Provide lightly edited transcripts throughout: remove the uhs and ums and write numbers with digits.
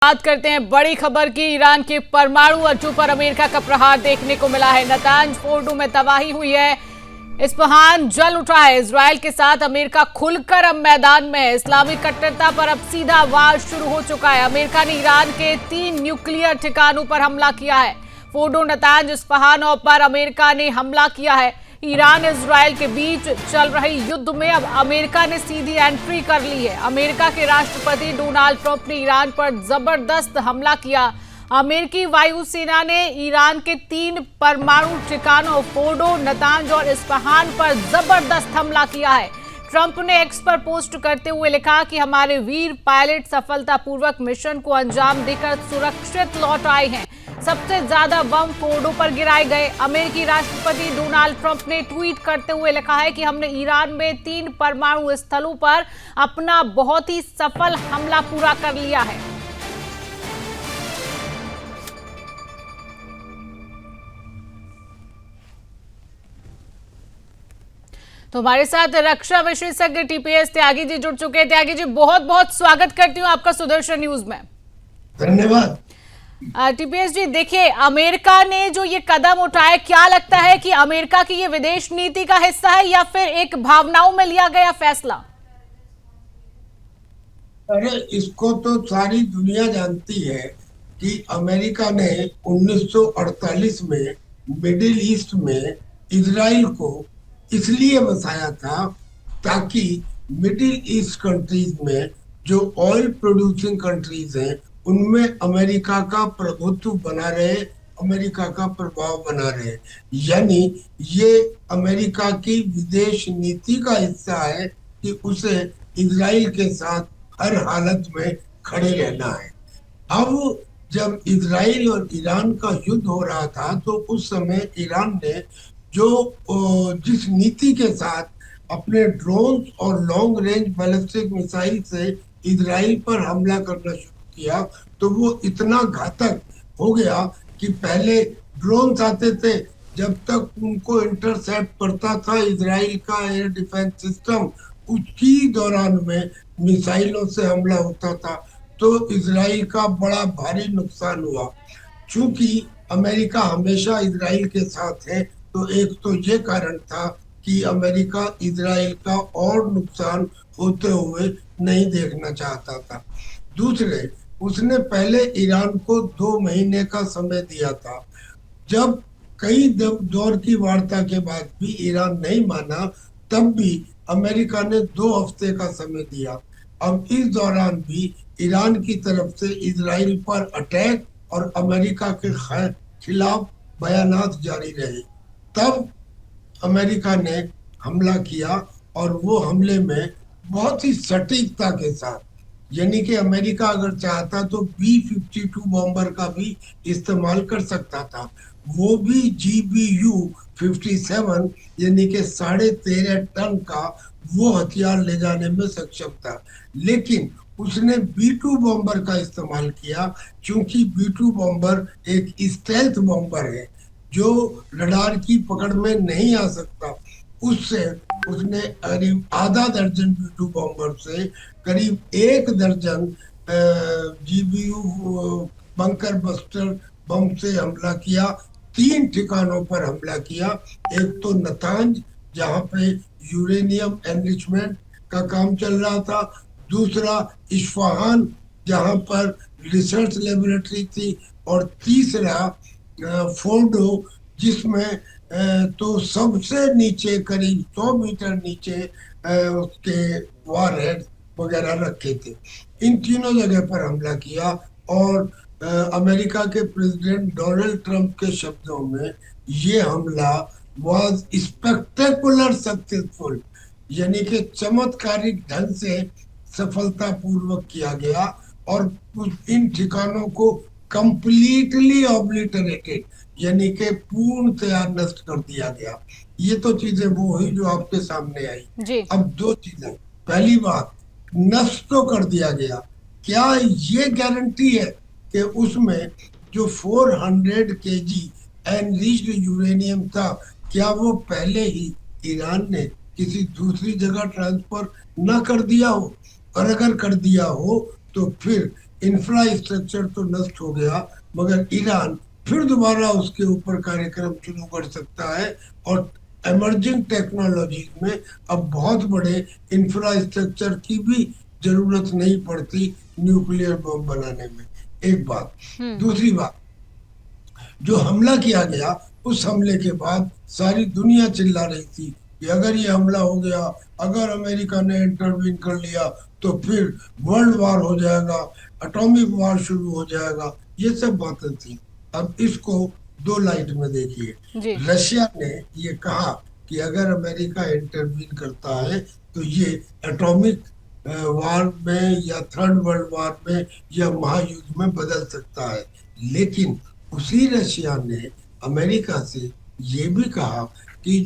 बात करते हैं बड़ी खबर की। ईरान के परमाणु अड्डों पर अमेरिका का प्रहार देखने को मिला है। नतांज फोर्डो में तबाही हुई है। इस्फहान जल उठा है। इजरायल के साथ अमेरिका खुलकर अब मैदान में है। इस्लामी कट्टरता पर अब सीधा वार शुरू हो चुका है। अमेरिका ने ईरान के 3 न्यूक्लियर ठिकानों पर हमला किया है। फोर्डो, नतांज, इस्फहान पर अमेरिका ने हमला किया है। ईरान इजरायल के बीच चल रहे युद्ध में अब अमेरिका ने सीधी एंट्री कर ली है। अमेरिका के राष्ट्रपति डोनाल्ड ट्रंप ने ईरान पर जबरदस्त हमला किया। अमेरिकी वायुसेना ने ईरान के 3 परमाणु ठिकानों फोर्डो, नतांज और इस्फहान पर जबरदस्त हमला किया है। ट्रंप ने एक्स पर पोस्ट करते हुए लिखा कि हमारे वीर पायलट सफलतापूर्वक मिशन को अंजाम देकर सुरक्षित लौट आए हैं। सबसे ज्यादा बम फोर्डो पर गिराए गए। अमेरिकी राष्ट्रपति डोनाल्ड ट्रंप ने ट्वीट करते हुए लिखा है कि हमने ईरान में 3 परमाणु स्थलों पर अपना बहुत ही सफल हमला पूरा कर लिया है। तो हमारे साथ रक्षा विशेषज्ञ टीपीएस त्यागी जी जुड़ चुके हैं। त्यागी जी, बहुत बहुत स्वागत करती हूँ आपका सुदर्शन न्यूज में। धन्यवाद। टीपीएस जी, देखिए, अमेरिका ने जो ये कदम उठाया, क्या लगता है कि अमेरिका की ये विदेश नीति का हिस्सा है या फिर एक भावनाओं में लिया गया फैसला? अरे, इसको तो सारी दुनिया जानती है कि अमेरिका ने 1948 में मिडिल ईस्ट में इजराइल को इसलिए बसाया था ताकि मिडिल ईस्ट कंट्रीज में जो ऑयल प्रोड्यूसिंग कंट्रीज हैं उनमें अमेरिका का प्रभुत्व बना रहे, अमेरिका का प्रभाव बना रहे। यानी ये अमेरिका की विदेश नीति का हिस्सा है कि उसे इजराइल के साथ हर हालत में खड़े रहना है। अब जब इजराइल और ईरान का युद्ध हो रहा था तो उस समय ईरान ने जो जिस नीति के साथ अपने ड्रोन और लॉन्ग रेंज बैलिस्टिक मिसाइल से इजराइल पर हमला करना शुरू किया, तो वो इतना घातक हो गया कि पहले ड्रोन आते थे, जब तक उनको इंटरसेप्ट करता था इजराइल का एयर डिफेंस सिस्टम, उसकी दौरान में मिसाइलों से हमला होता था, तो इजराइल का बड़ा भारी नुकसान हुआ। चूंकि अमेरिका हमेशा इजराइल के साथ है, तो एक तो ये कारण था कि अमेरिका इजराइल का और नुकसान होते हुए नहीं देखना चाहता था। दूसरे, उसने पहले ईरान को 2 महीने का समय दिया था। जब कई दौर की वार्ता के बाद भी ईरान नहीं माना, तब भी अमेरिका ने 2 हफ्ते का समय दिया। अब इस दौरान भी ईरान की तरफ से इजराइल पर अटैक और अमेरिका के खिलाफ बयानात जारी रहे। तब अमेरिका ने हमला किया और वो हमले में बहुत ही सटीकता के साथ, यानी कि अमेरिका अगर चाहता तो B-52 बॉम्बर का भी इस्तेमाल कर सकता था। वो भी GBU-57 यानी कि 13.5 टन का वो हथियार ले जाने में सक्षम था, लेकिन उसने B-2 बॉम्बर का इस्तेमाल किया, क्योंकि B-2 बॉम्बर एक स्टेल्थ बॉम्बर है जो रडार की पकड़ में नहीं आ सकता। उससे उसने करीब आधा दर्जन B-2 बॉम्बर से करीब 1 दर्जन GBU बंकर बस्टर बम से हमला किया। 3 ठिकानों पर हमला किया। एक तो नतांज, जहां पे यूरेनियम एनरिचमेंट का काम चल रहा था। दूसरा इस्फहान, जहां पर रिसर्च लेबोरेटरी थी। और तीसरा फोर्डो, जिसमें तो सबसे नीचे करीब 100 मीटर नीचे उसके वॉरहेड वगैरह रखे थे। इन तीनों जगह पर हमला किया और अमेरिका के प्रेसिडेंट डोनाल्ड ट्रंप के शब्दों में ये हमला वाज स्पेक्टेकुलर सक्सेसफुल, यानी कि चमत्कारिक ढंग से सफलतापूर्वक किया गया और इन ठिकानों को कंप्लीटली ऑब्लिटरेटेड, यानी कि पूर्णतया नष्ट कर दिया गया। ये तो चीजें वो हुई जो आपके सामने आई। अब 2 चीजें। पहली बात, नष्ट तो कर दिया गया, क्या ये गारंटी है कि उसमें जो 400 kg एनरिच्ड यूरेनियम था, क्या वो पहले ही ईरान ने किसी दूसरी जगह ट्रांसफर न कर दिया हो? और अगर कर दिया हो तो फिर इंफ्रास्ट्रक्चर तो नष्ट हो गया, मगर ईरान फिर दोबारा उसके ऊपर कार्यक्रम शुरू कर सकता है। और इमर्जिंग टेक्नोलॉजी में अब बहुत बड़े इंफ्रास्ट्रक्चर की भी जरूरत नहीं पड़ती न्यूक्लियर बम बनाने में। एक बात। हम्म। दूसरी बात, जो हमला किया गया, उस हमले के बाद सारी दुनिया चिल्ला रही थी कि अगर ये हमला हो गया, अगर अमेरिका ने इंटरवीन कर लिया तो फिर वर्ल्ड वार हो जाएगा, एटॉमिक वार शुरू हो जाएगा, ये सब बातें थी। अब इसको दो लाइट में देखिए। जी। रशिया ने ये कहा कि अगर अमेरिका इंटरवीन करता है तो ये एटॉमिक वार में या थर्ड वर्ल्ड वार में या महायुद्ध में बदल सकता है। लेकिन उसी रशिया ने अमेरिका से ये भी कहा कि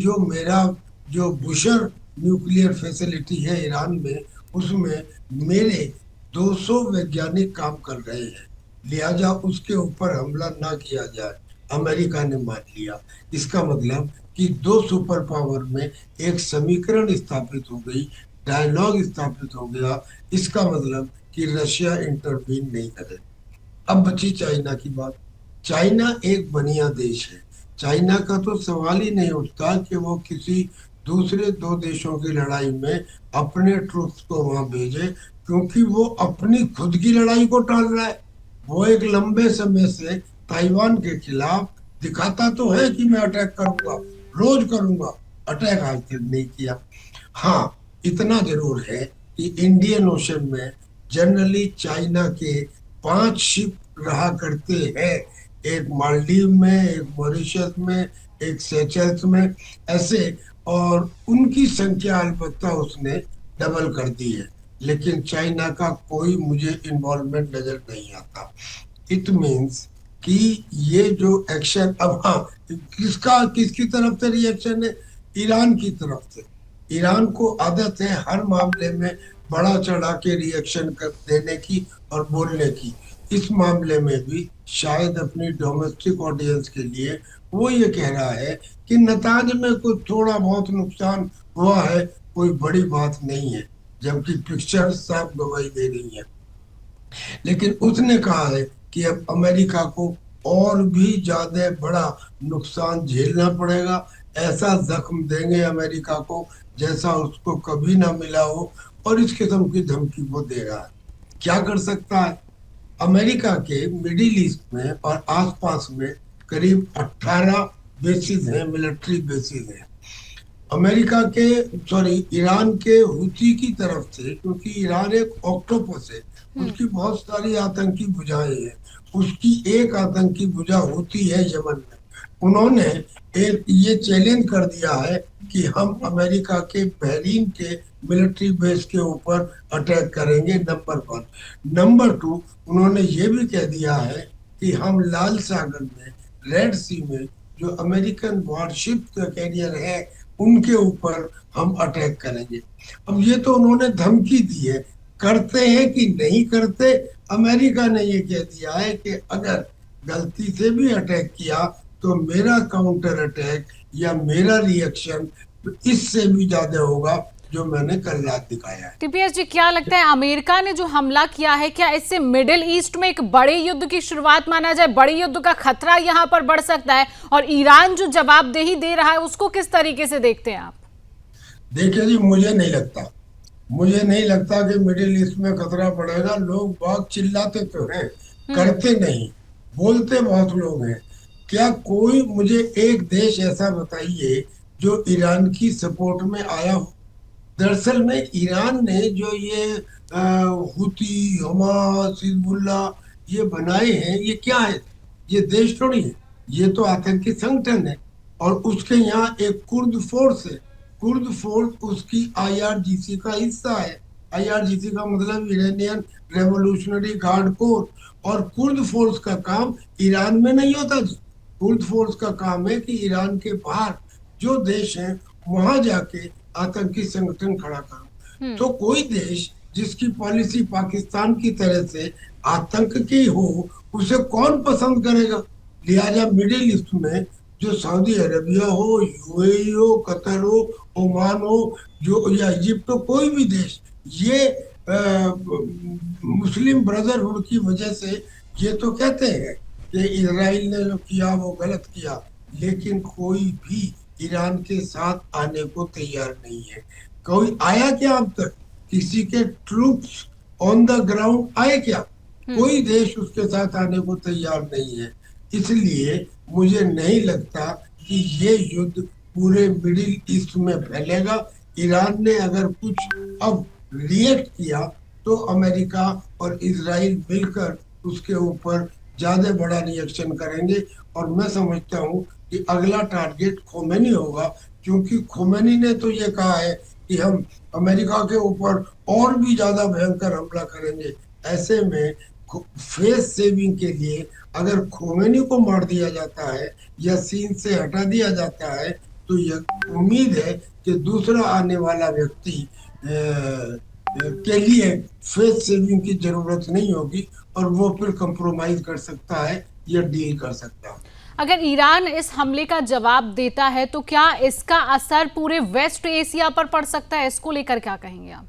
जो बुशर न्यूक्लियर फैसिलिटी है ईरान में, उसमें मेरे 200 वैज्ञानिक काम कर रहे हैं, लिहाजा उसके ऊपर हमला ना किया जाए। अमेरिका ने मान लिया। इसका मतलब कि दो सुपर पावर में एक समीकरण स्थापित हो गई, डायलॉग स्थापित हो गया। इसका मतलब कि रशिया इंटरवीन नहीं करे। अब बची चाइना की बात। चाइना एक बनिया देश है। चाइना का तो सवाल ही नहीं उठता कि वो किसी दूसरे दो देशों की लड़ाई में अपने ट्रूप्स को वहां भेजे, क्योंकि वो अपनी खुद की लड़ाई को टाल रहा है। वो एक लंबे समय से ताइवान के खिलाफ दिखाता तो है कि मैं अटैक करूंगा, रोज करूंगा, अटैक आज तक नहीं किया। हाँ, इतना जरूर है कि इंडियन ओशन में जनरली चाइना के 5 शिप रहा करते हैं, एक मालदीव में, एक मॉरिशस में, एक सेचेल्स में, ऐसे। और उनकी संख्या अलबत्ता उसने डबल कर दी है, लेकिन चाइना का कोई मुझे इन्वॉल्वमेंट नजर नहीं आता। इट मीन्स कि ये जो एक्शन अब, हाँ, किसकी तरफ से रिएक्शन है? ईरान की तरफ से। ईरान को आदत है हर मामले में बड़ा चढ़ा के रिएक्शन कर देने की और बोलने की। इस मामले में भी शायद अपनी डोमेस्टिक ऑडियंस के लिए वो ये कह रहा है कि नताज में कुछ थोड़ा बहुत नुकसान हुआ है, कोई बड़ी बात नहीं है, जबकि पिक्चर साफ गवाही दे रही है। लेकिन उसने कहा है कि अब अमेरिका को और भी ज्यादा बड़ा नुकसान झेलना पड़ेगा। ऐसा जख्म देंगे अमेरिका को जैसा उसको कभी ना मिला हो, और इस किस्म की धमकी वो दे रहा है। क्या कर सकता है? अमेरिका के मिडिल ईस्ट में और आसपास में करीब 18 बेसिस हैं, मिलिट्री बेसिस हैं। अमेरिका के, सॉरी, ईरान के हुती की तरफ से, क्योंकि ईरान एक ऑक्टोपस है, उसकी बहुत सारी आतंकी भुजाएं हैं। उसकी एक आतंकी भुजा हुती है यमन में। उन्होंने एक ये चैलेंज कर दिया है कि हम अमेरिका के बहरीन के मिलिट्री बेस के ऊपर अटैक करेंगे, नंबर 1। नंबर 2, उन्होंने ये भी कह दिया है कि हम लाल सागर में, रेड सी में जो अमेरिकन वॉरशिप का कैरियर है, उनके ऊपर हम अटैक करेंगे। अब ये तो उन्होंने धमकी दी है, करते हैं कि नहीं करते? अमेरिका ने ये कह दिया है कि अगर गलती से भी अटैक किया तो मेरा काउंटर अटैक या मेरा रिएक्शन इससे भी ज्यादा होगा जो मैंने कल रात दिखाया है। टीपीएस जी, क्या लगता है अमेरिका ने जो हमला किया है, क्या इससे मिडिल ईस्ट में एक बड़े युद्ध की शुरुआत माना जाए? बड़े युद्ध का खतरा यहां पर बढ़ सकता है, और ईरान जो जवाबदेही दे रहा है उसको किस तरीके से देखते हैं आप? देखिए जी, मुझे नहीं लगता कि मिडिल ईस्ट में खतरा बढ़ेगा। लोग बहुत चिल्लाते तो हैं, करते नहीं, बोलते बहुत लोग हैं। क्या कोई मुझे एक देश ऐसा बताइए जो ईरान की सपोर्ट में आया हो? दरअसल में ईरान ने जो ये हुती, हमास, हिजबुल्ला ये बनाए हैं, ये क्या है? ये देश थोड़ी है, ये तो आतंकी संगठन है। और उसके यहाँ एक कुर्द फोर्स है। कुर्द फोर्स उसकी आईआरजीसी का हिस्सा है। आईआरजीसी का मतलब इरानियन रेवोल्यूशनरी गार्ड कोर। और कुर्द फोर्स का काम ईरान में नहीं होता जी। कुर्द फोर्स का काम है कि ईरान के बाहर जो देश हैं वहां जाके आतंकी संगठन खड़ा करो। तो कोई देश जिसकी पॉलिसी पाकिस्तान की तरह से आतंक की हो, उसे कौन पसंद करेगा? लिहाजा मिडिल ईस्ट में जो सऊदी अरेबिया हो, यूएई हो, कतर हो, ओमान हो, जो या इजिप्ट हो, कोई भी देश, ये मुस्लिम ब्रदरहुड की वजह से ये तो कहते हैं कि इजराइल ने जो किया वो गलत किया, लेकिन कोई भी ईरान के साथ आने को तैयार नहीं है। कोई आया क्या अब तक? किसी के ट्रूप्स ऑन द ग्राउंड आए क्या? हम्म। कोई देश उसके साथ आने को तैयार नहीं है। इसलिए मुझे नहीं लगता कि ये युद्ध पूरे मिडिल ईस्ट में फैलेगा। ईरान ने अगर कुछ अब रिएक्ट किया तो अमेरिका और इजराइल मिलकर उसके ऊपर ज्यादा बड़ा रिएक्शन करेंगे। और मैं समझता हूं कि अगला टारगेट खोमेनी होगा, क्योंकि खोमेनी ने तो ये कहा है कि हम अमेरिका के ऊपर और भी ज्यादा भयंकर हमला करेंगे। ऐसे में फेस सेविंग के लिए अगर खोमेनी को मार दिया जाता है या सीन से हटा दिया जाता है, तो यह उम्मीद है कि दूसरा आने वाला व्यक्ति के लिए फेस सेविंग की जरूरत नहीं होगी और वो फिर कंप्रोमाइज कर सकता है या डील कर सकता है। अगर ईरान इस हमले का जवाब देता है तो क्या इसका असर पूरे वेस्ट एशिया पर पड़ सकता है? इसको लेकर क्या कहेंगे आप?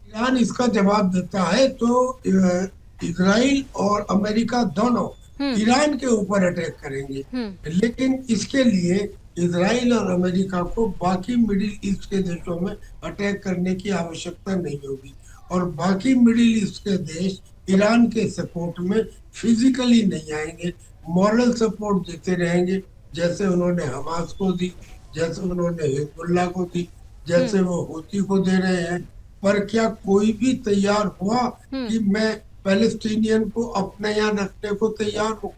ईरान इसका जवाब देता है तो इजराइल और अमेरिका दोनों हम्म। ईरान के ऊपर अटैक करेंगे। हम्म। लेकिन इसके लिए इजराइल और अमेरिका को बाकी मिडिल ईस्ट के देशों में अटैक करने की आवश्यकता नहीं होगी। और बाकी मिडिल ईस्ट के देश ईरान के सपोर्ट में फिजिकली नहीं आएंगे, मॉरल सपोर्ट देते रहेंगे, जैसे उन्होंने हमास को दी, जैसे उन्होंने हिजबुल्लाह को दी, जैसे हम्म। वो हूती को दे रहे हैं। पर क्या कोई भी तैयार हुआ हम्म। कि मैं पैलेस्टीनियन को अपने यहाँ रखने को तैयार हूँ?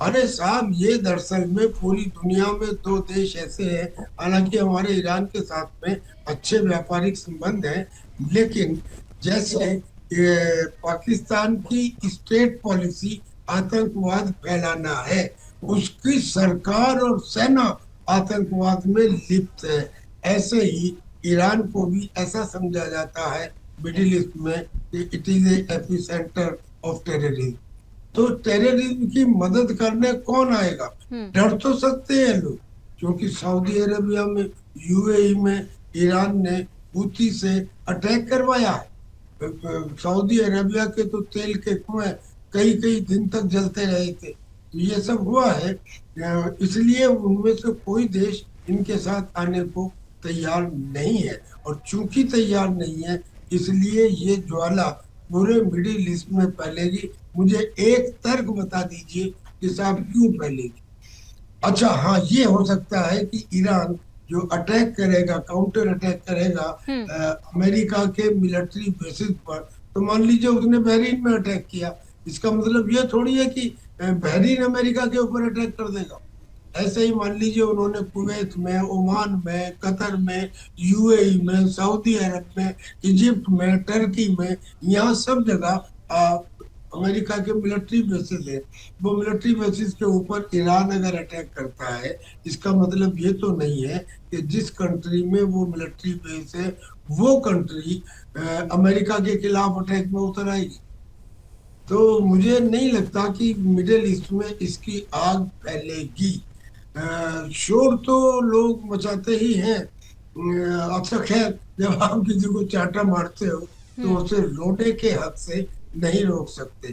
अरे साहब, ये दरअसल में पूरी दुनिया में दो देश ऐसे हैं, हालांकि हमारे ईरान के साथ में अच्छे व्यापारिक संबंध हैं, लेकिन जैसे पाकिस्तान की स्टेट पॉलिसी आतंकवाद फैलाना है, उसकी सरकार और सेना आतंकवाद में लिप्त है। ऐसे ही ईरान को भी ऐसा समझा जाता है मिडिल ईस्ट में कि it is AP centre of terrorism. तो टेररिज्म की मदद करने कौन आएगा? हम्म। डर तो सकते हैं लोग, क्योंकि सऊदी अरेबिया में, यूएई में ईरान ने हूती से अटैक करवाया है। सऊदी अरेबिया के तो तेल के कुएं कई कई दिन तक जलते रहे थे। तो ये सब हुआ है। इसलिए उनमें से कोई देश इनके साथ आने को तैयार नहीं है। और चूंकि तैयार नहीं है, इसलिए ये ज्वाला पूरे मिडिल ईस्ट में फैलेगी। मुझे एक तर्क बता दीजिए कि साहब क्यों फैलेगी? अच्छा हाँ, ये हो सकता है कि ईरान जो अटैक करेगा, काउंटर अटैक करेगा हम्म। अमेरिका के मिलिट्री बेसिस पर, तो मान लीजिए उसने बहरीन में अटैक किया, इसका मतलब ये थोड़ी है कि बहरीन अमेरिका के ऊपर अटैक कर देगा। ऐसे ही मान लीजिए उन्होंने कुवैत में, ओमान में, कतर में, यूएई में, सऊदी अरब में, इजिप्ट में, टर्की में, यहाँ सब जगह अमेरिका के मिलिट्री बेसिस है। वो मिलिट्री बेसिस के ऊपर ईरान अगर अटैक करता है, इसका मतलब ये तो नहीं है कि जिस कंट्री में वो मिलिट्री बेस है वो कंट्री अमेरिका के खिलाफ अटैक में उतर आएगी। तो मुझे नहीं लगता कि मिडिल ईस्ट में इसकी आग फैलेगी। शोर तो लोग मचाते ही हैं। अच्छा खैर, जब आप किसी को चांटा मारते हो तो हम्म। उसे रोने के हक से नहीं रोक सकते।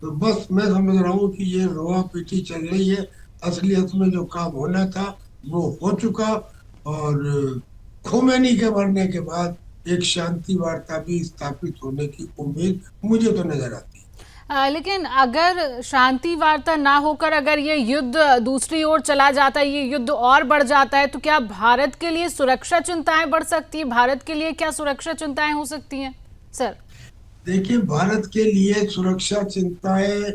तो बस मैं समझ रहा हूँ कि ये रोआ पीटी चल रही है। असलियत में जो काम होना था वो हो चुका। और खोमेनी के मरने के बाद एक शांति वार्ता भी स्थापित होने की उम्मीद मुझे तो नजर आती है। लेकिन अगर शांति वार्ता ना होकर अगर ये युद्ध दूसरी ओर चला जाता है, ये युद्ध और बढ़ जाता है, तो क्या भारत के लिए सुरक्षा चिंताएं बढ़ सकती है? भारत के लिए क्या सुरक्षा चिंताएं हो सकती हैं सर? देखिए, भारत के लिए सुरक्षा चिंताएं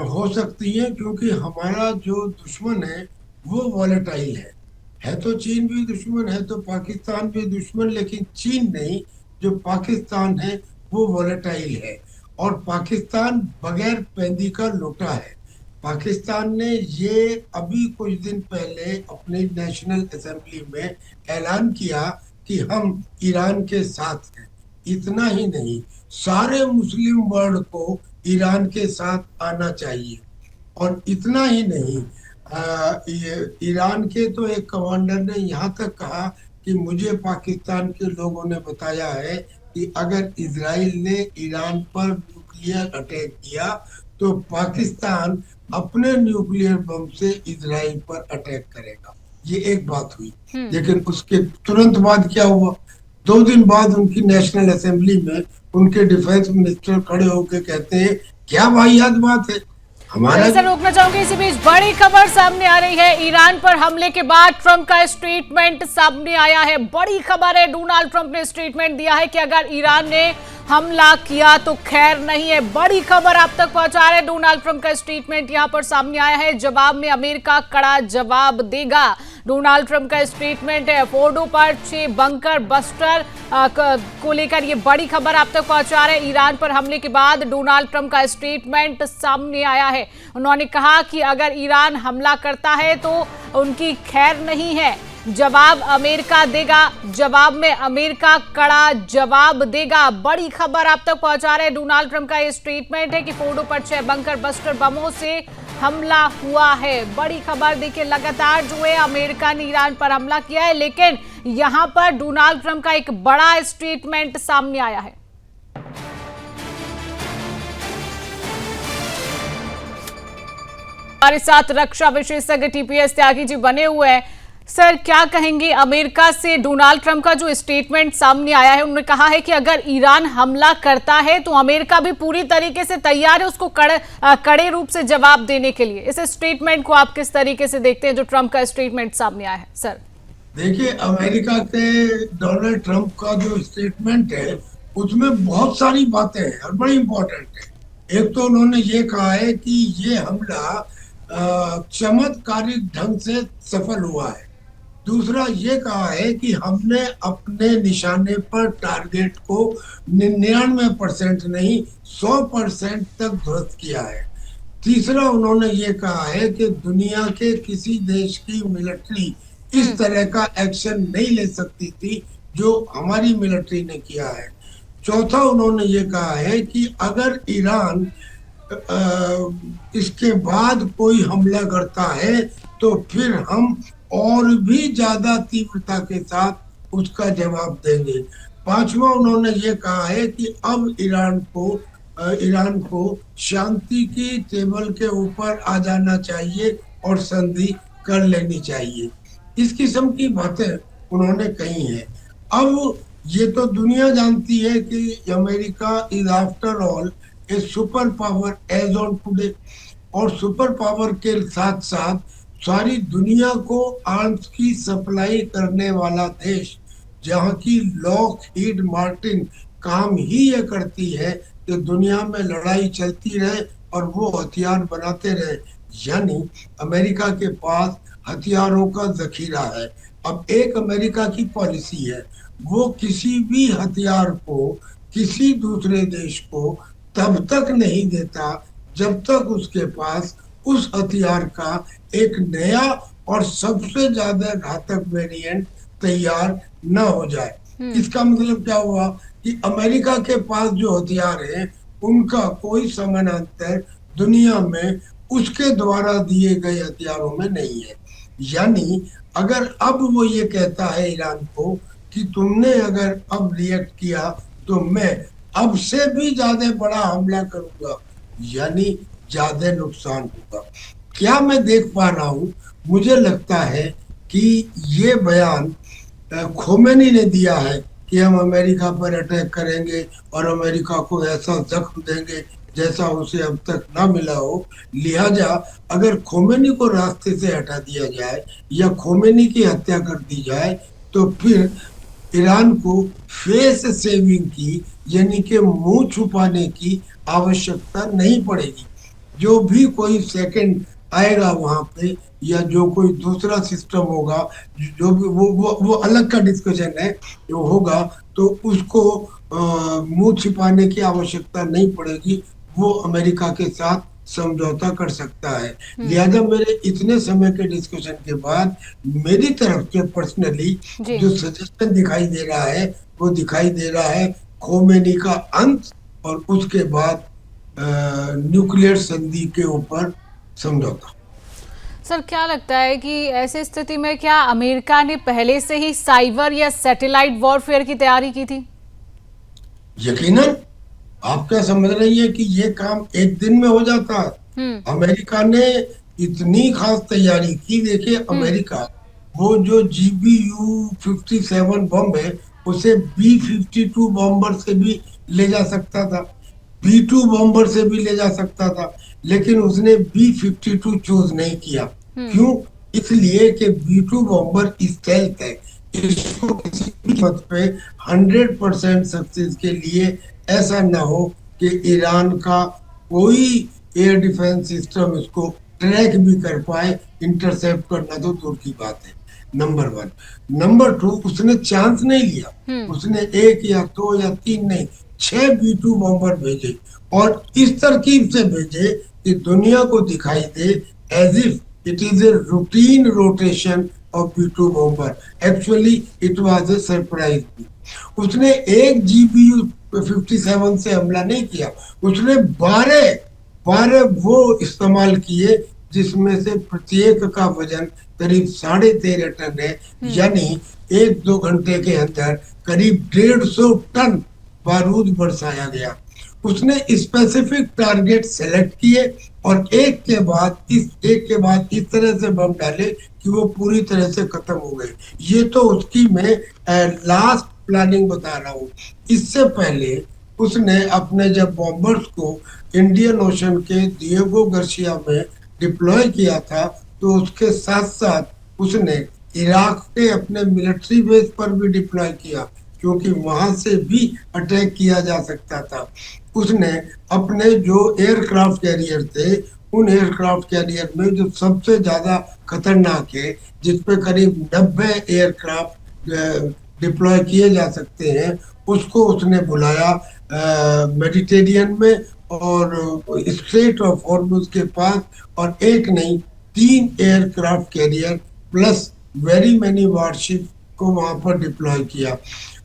हो सकती हैं, क्योंकि हमारा जो दुश्मन है वो वॉलेटाइल है तो चीन भी दुश्मन है, तो पाकिस्तान भी दुश्मन, लेकिन चीन नहीं, जो पाकिस्तान है वो वॉलेटाइल है। और पाकिस्तान बगैर पैंदी का लोटा है। पाकिस्तान ने ये अभी कुछ दिन पहले अपनी नेशनल असेंबली में ऐलान किया कि हम ईरान के साथ हैं। इतना ही नहीं, सारे मुस्लिम वर्ल्ड को ईरान के साथ आना चाहिए। और इतना ही नहीं, ये ईरान के तो एक कमांडर ने यहाँ तक कहा कि मुझे पाकिस्तान के लोगों ने बताया है कि अगर इजराइल ने ईरान पर न्यूक्लियर अटैक किया तो पाकिस्तान अपने न्यूक्लियर बम से इजराइल पर अटैक करेगा। ये एक बात हुई। लेकिन उसके तुरंत बाद क्या हुआ? 2 दिन बाद उनकी नेशनल असेंबली में उनके डिफेंस मिनिस्टर खड़े होकर कहते हैं, क्या वाहियात बात है, हमारा सर रोकना चाहूंगी। इसी बीच बड़ी खबर सामने आ रही है। ईरान पर हमले के बाद ट्रंप का स्टेटमेंट सामने आया है। बड़ी खबर है, डोनाल्ड ट्रंप ने स्टेटमेंट दिया है कि अगर ईरान ने हमला किया तो खैर नहीं है। बड़ी खबर आप तक पहुंचा रहे डोनाल्ड ट्रंप का स्टेटमेंट यहां पर सामने आया है। जवाब में अमेरिका कड़ा जवाब देगा, डोनाल्ड ट्रंप का स्टेटमेंट है। फोर्डो पर 6 बंकर बस्टर को लेकर ये बड़ी खबर आप तक पहुंचा रहे। ईरान पर हमले के बाद डोनाल्ड ट्रंप का स्टेटमेंट सामने आया है। उन्होंने कहा कि अगर ईरान हमला करता है तो उनकी खैर नहीं है, जवाब अमेरिका देगा। जवाब में अमेरिका कड़ा जवाब देगा। बड़ी खबर आप तक पहुंचा रहे डोनाल्ड ट्रंप का ये स्टेटमेंट है कि फोर्डो पर 6 बंकर बस्टर बमों से हमला हुआ है। बड़ी खबर देखिए, लगातार जो है अमेरिका ने ईरान पर हमला किया है, लेकिन यहां पर डोनाल्ड ट्रंप का एक बड़ा स्टेटमेंट सामने आया है। हमारे साथ रक्षा विशेषज्ञ टीपीएस त्यागी जी बने हुए हैं। सर, क्या कहेंगे, अमेरिका से डोनाल्ड ट्रंप का जो स्टेटमेंट सामने आया है, उन्होंने कहा है कि अगर ईरान हमला करता है तो अमेरिका भी पूरी तरीके से तैयार है उसको कड़े रूप से जवाब देने के लिए। इस स्टेटमेंट को आप किस तरीके से देखते हैं जो ट्रंप का स्टेटमेंट सामने आया है? सर देखिए, अमेरिका के डोनाल्ड ट्रंप का जो स्टेटमेंट है उसमें बहुत सारी बातें हैं और बड़ी इंपॉर्टेंट है। एक तो उन्होंने ये कहा है कि ये हमला चमत्कारिक ढंग से सफल हुआ है। दूसरा ये कहा है कि हमने अपने निशाने पर टारगेट को 99% नहीं 100% तक ध्वस्त किया है। तीसरा उन्होंने ये कहा है कि दुनिया के किसी देश की मिलिट्री इस तरह का एक्शन नहीं ले सकती थी जो हमारी मिलिट्री ने किया है। चौथा उन्होंने ये कहा है कि अगर ईरान इसके बाद कोई हमला करता है तो फिर हम और भी ज्यादा तीव्रता के साथ उसका जवाब देंगे। पांचवा उन्होंने ये कहा है कि अब ईरान को शांति की टेबल के ऊपर आ जाना चाहिए और संधि कर लेनी चाहिए। इस किस्म की बातें उन्होंने कही हैं। अब ये तो दुनिया जानती है कि America is after all a super power as on today, और सुपर पावर के साथ साथ सारी दुनिया को आर्म्स की सप्लाई करने वाला देश, जहां की लॉकहीड मार्टिन काम ही ये करती है कि दुनिया में लड़ाई चलती रहे और वो हथियार बनाते रहे। यानी अमेरिका के पास हथियारों का जखीरा है। अब एक अमेरिका की पॉलिसी है, वो किसी भी हथियार को किसी दूसरे देश को तब तक नहीं देता जब तक उसके पास उस हथियार का एक नया और सबसे ज्यादा घातक वेरिएंट तैयार न हो जाए। इसका मतलब क्या हुआ कि अमेरिका के पास जो हथियार है उनका कोई समानांतर दुनिया में उसके द्वारा दिए गए हथियारों में नहीं है। यानी अगर अब वो ये कहता है ईरान को कि तुमने अगर अब रिएक्ट किया तो मैं अब से भी ज्यादा बड़ा हमला करूंगा, यानी ज्यादा नुकसान होगा। क्या मैं देख पा रहा हूं? मुझे लगता है कि ये बयान खोमेनी ने दिया है कि हम अमेरिका पर अटैक करेंगे और अमेरिका को ऐसा जख्म देंगे जैसा उसे अब तक ना मिला हो। लिहाजा अगर खोमेनी को रास्ते से हटा दिया जाए या खोमेनी की हत्या कर दी जाए तो फिर ईरान को फेस सेविंग की, यानी कि मुंह छुपाने की आवश्यकता नहीं पड़ेगी। जो भी कोई सेकंड आएगा वहां पे या जो कोई दूसरा सिस्टम होगा, जो भी वो अलग का डिस्कशन है, जो होगा तो उसको मुंह छिपाने की आवश्यकता नहीं पड़ेगी। वो अमेरिका के साथ समझौता कर सकता है। लिहाजा मेरे इतने समय के डिस्कशन के बाद मेरी तरफ से पर्सनली जो सजेशन दिखाई दे रहा है वो दिखाई दे रहा है खोमेनी का अंत और उसके बाद न्यूक्लियर संधि के ऊपर समझौता। सर, क्या लगता है कि ऐसी स्थिति में क्या अमेरिका ने पहले से ही साइबर या सैटेलाइट वॉरफेयर की तैयारी की थी? यकीनन। आप क्या समझ रही है कि ये काम एक दिन में हो जाता है? हम्म। अमेरिका ने इतनी खास तैयारी की। देखिए, हम्म। अमेरिका वो जो GBU-57 बम है उसे B-52 बॉम्बर से भी ले जा सकता था, B-2 बॉम्बर से भी ले जा सकता था, लेकिन उसने B-52 चूज नहीं किया। हम्म। क्यों? इसलिए कि B-2 बॉम्बर स्टेल्थ है। इसको किसी भी कीमत पे 100% सक्सेस के लिए ऐसा ना हो कि ईरान का कोई एयर डिफेंस सिस्टम इसको ट्रैक भी कर पाए, इंटरसेप्ट करना तो दूर की बात है। Number one. नंबर टू, उसने चांस नहीं लिया। हम्म। उसने एक या दो या तीन नहीं, 6 B-2 बॉम्बर भेजे, और इस तरकीब से भेजे कि दुनिया को दिखाई दे as if it is a routine rotation of B-2 bomber. Actually it was a surprise. उसने एक GBU-57 से हमला नहीं किया, उसने 12 वो इस्तेमाल किए, जिसमें से प्रत्येक का वजन करीब 13.5 टन है। यानी 1-2 घंटे के अंदर करीब 150 टन बारूद बरसाया गया। उसने स्पेसिफिक टारगेट सेलेक्ट किए और एक के बाद इस तरह से बम डाले कि वो पूरी तरह से खत्म हो गए। ये तो उसकी मैं लास्ट प्लानिंग बता रहा हूँ। इससे पहले उसने अपने जब बॉम्बर्स को इंडियन ओशन के डिएगो गार्सिया में डिप्लॉय किया था, तो उसके साथ साथ उसने इराक के अपने मिलिट्री बेस पर भी डिप्लॉय किया, क्योंकि वहां से भी अटैक किया जा सकता था। उसने अपने जो एयरक्राफ्ट कैरियर थे, उन एयरक्राफ्ट कैरियर में जो सबसे ज्यादा खतरनाक है, जिसपे करीब 90 एयरक्राफ्ट डिप्लॉय किए जा सकते हैं, उसको उसने बुलाया मेडिटेरियन में और स्ट्रेट ऑफ हॉर्मुज के पास, और एक नहीं 3 aircraft carrier plus very many warship को वहां पर डिप्लॉय किया।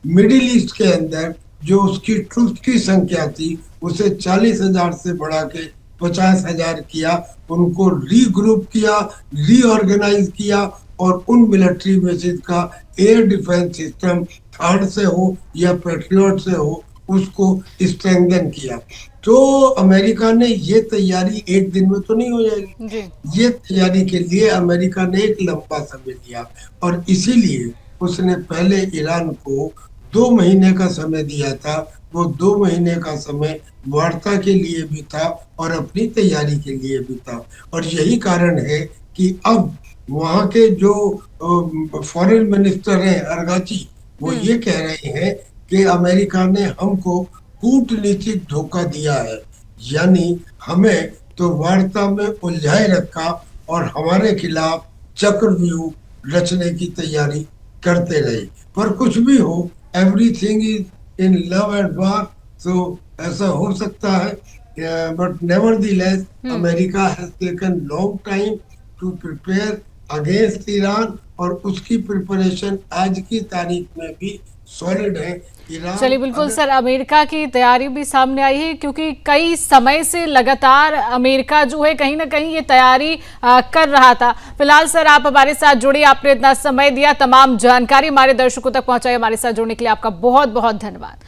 मिडिल ईस्ट के अंदर जो उसकी ट्रूप की संख्या थी उसे 40,000 से बढ़ा के 50,000 किया। उनको रीग्रुप किया, रीऑर्गेनाइज किया, और उन मिलिट्री बेसिस का एयर डिफेंस सिस्टम थर्ड से हो या पेट्रियट से हो, उसको स्ट्रेंथन किया। तो अमेरिका ने ये तैयारी एक दिन में तो नहीं हो जाएगी। जी। ये तैयारी के लिए अमेरिका ने एक लंबा समय लिया, और इसीलिए उसने पहले ईरान को 2 महीने का समय दिया था। वो 2 महीने का समय वार्ता के लिए भी था और अपनी तैयारी के लिए भी था। और यही कारण है कि अब वहां के जो फॉरेन मिनिस्टर हैं अरगाची, वो हम्म। ये कह रहे हैं कि अमेरिका ने हमको कूटनीतिक धोखा दिया है। यानी हमें तो वार्ता में उलझाए रखा और हमारे खिलाफ चक्रव्यूह रचने की तैयारी करते रहे। पर कुछ भी हो, everything is in love and war, तो ऐसा हो सकता है। But nevertheless America has taken long time to prepare against Iran, और उसकी प्रिपरेशन आज की तारीख में भी सॉलिड है। ईरान चलिए, बिल्कुल अगर सर, अमेरिका की तैयारी भी सामने आई है, क्योंकि कई समय से लगातार अमेरिका जो है कहीं ना कहीं ये तैयारी कर रहा था। फिलहाल सर, आप हमारे साथ जुड़े, आपने इतना समय दिया, तमाम जानकारी हमारे दर्शकों तक पहुंचाई, हमारे साथ जुड़ने के लिए आपका बहुत बहुत धन्यवाद।